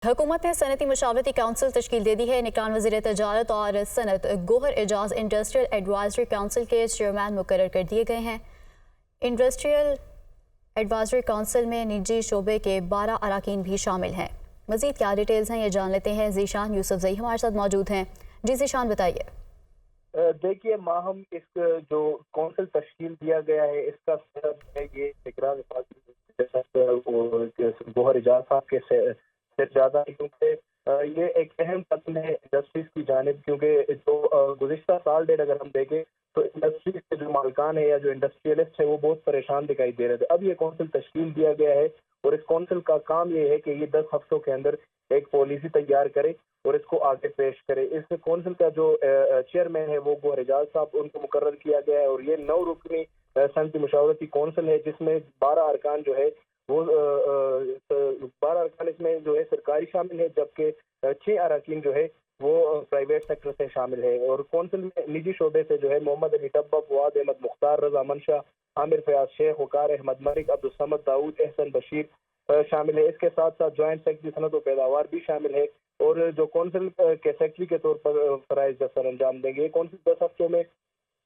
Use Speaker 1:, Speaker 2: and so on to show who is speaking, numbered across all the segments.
Speaker 1: हुकूमत ने सनती मशावरती काउंसिल तश्कील दे दी है। निगरान वज़ीर तजारत और सनत Gohar Ejaz industrial advisory council के चेयरमैन मुकर्रर कर दिए गए हैं। इंडस्ट्रियल एडवाइजरी काउंसिल में निजी शोबे के 12 अरकान भी शामिल हैं। मज़ीद क्या डिटेल्स हैं ये जान लेते हैं। ज़ीशान यूसुफजई हमारे साथ मौजूद हैं। जी ज़ीशान बताइए।
Speaker 2: देखिए माहम इस जो कौंसिल तश्कील दिया गया है इसका सबब है ये निगरान गोहर एजाज साहब के से ज़्यादा है, क्योंकि ये एक अहम कदम है इंडस्ट्रीज की जानिब, क्योंकि जो गुज़िश्ता साल डेढ़ अगर हम देखें तो इंडस्ट्रीज के जो मालिकान है या जो इंडस्ट्रियलिस्ट है वो बहुत परेशान दिखाई दे रहे थे। अब ये कौंसिल तश्कील दिया गया है और इस कौंसिल का काम ये है कि ये 10 हफ्तों के अंदर एक पॉलिसी तैयार करे और इसको आगे पेश करे। इस कौंसिल का जो चेयरमैन है वो गोहर एजाज साहब उनको मुकर्रर किया गया है और ये 9 रुकनी सनती मशावरती कौंसिल है जिसमें 12 अरकान जो है वो 12 अरकान इसमें जो है सरकारी शामिल है, जबकि 6 अरकान जो है वो प्राइवेट सेक्टर से शामिल है। और कौंसिल में निजी शोबे से जो है मोहम्मद अली टब्बा, फवाद अहमद मुख्तार, रजा मंशा, आमिर फयाज शेख, वकार अहमद मलिक, अब्दुल समद दाऊद, एहसन बशीर शामिल है। इसके साथ साथ ज्वाइंट सेक्रेटरी सनत और पैदावार भी शामिल है और जो कौंसिल के सेक्रेटरी के तौर पर फराइज सर अंजाम देंगे। कौंसिल 10 हफ्तों में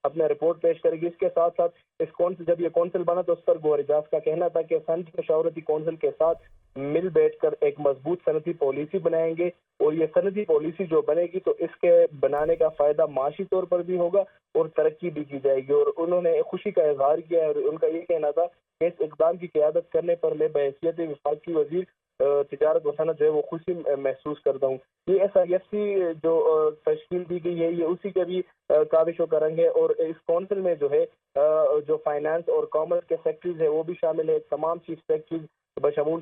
Speaker 2: अपना रिपोर्ट पेश करेगी। इसके साथ साथ इस कौंसिल जब ये कौंसिल बना तो उस पर गोहर एजाज का कहना था कि सनती मशावरती कौंसिल के साथ मिल बैठकर एक मजबूत सनती पॉलिसी बनाएंगे और ये सनती पॉलिसी जो बनेगी तो इसके बनाने का फायदा माशी तौर पर भी होगा और तरक्की भी की जाएगी। और उन्होंने खुशी का इजहार किया और उनका ये कहना था कि इस इकदाम की क़यादत करने पर मैं बहैसियत वफाकी वज़ीर तिजारत व सनत जो है वो खुशी महसूस करता हूँ। ये SIFC जो तश्कील दी गई है ये उसी के भी काविशों का रंग है और इस कौंसिल में जो है जो फाइनेंस और कॉमर्स के सेक्रेटरीज है वो भी शामिल है। तमाम चीफ सेक्रेटरीज बशमूल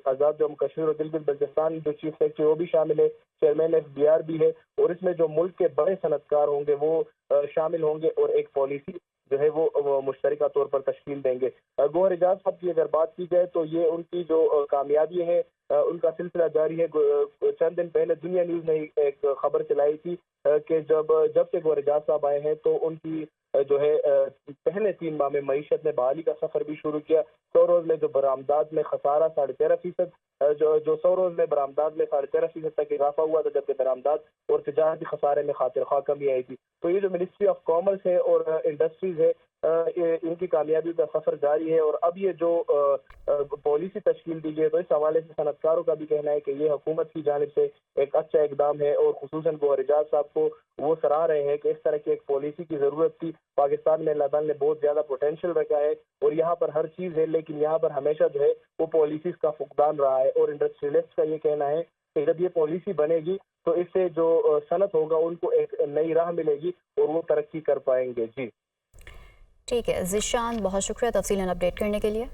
Speaker 2: आज़ाद जम्मू कश्मीर और गिलगित बल्तिस्तान जो चीफ सेक्रेटरी वो भी शामिल है। चेयरमैन FBR भी है और इसमें जो मुल्क के बड़े सनतकार होंगे वो शामिल होंगे और एक पॉलिसी जो है वो मुश्तरका तौर पर तश्कील देंगे। गोहर एजाज साहब की अगर बात की जाए तो ये उनकी जो कामयाबी है उनका सिलसिला जारी है। चंद दिन पहले दुनिया न्यूज़ ने एक खबर चलाई थी कि जब से गोहर एजाज साहब आए हैं तो उनकी जो है पहले 3 माह में मईशत ने बहाली का सफर भी शुरू किया। 100 रोज में जो बरामदात में खसारा 13.5%, जो 100 रोज में बरामदात में 13.5% तक इजाफा हुआ था, जबकि बरामदात और तिजारती खसारे में खातिर खा कमी आई थी। तो ये जो मिनिस्ट्री ऑफ कॉमर्स है और इंडस्ट्रीज है इनकी कामयाबी का सफर जारी है। और अब ये जो पॉलिसी तश्कील दी गई है तो इस हवाले से सनतकारों का भी कहना है कि ये हुकूमत की जानिब से एक अच्छा इकदाम है और खुसूसन गोहर एजाज साहब को वो सराह रहे हैं कि इस तरह की एक पॉलिसी की ज़रूरत थी। पाकिस्तान में अल्लाह ताला ने बहुत ज़्यादा पोटेंशियल रखा है और यहाँ पर हर चीज़ है, लेकिन यहाँ पर हमेशा जो है वो पॉलिसीज़ का फुकदान रहा है। और इंडस्ट्रियलिस्ट का ये कहना है कि जब ये पॉलिसी बनेगी तो इससे जो सनत होगा उनको एक नई राह मिलेगी और वो तरक्की कर पाएंगे। जी
Speaker 1: ठीक है ज़ीशान, बहुत शुक्रिया तफसीलन अपडेट करने के लिए।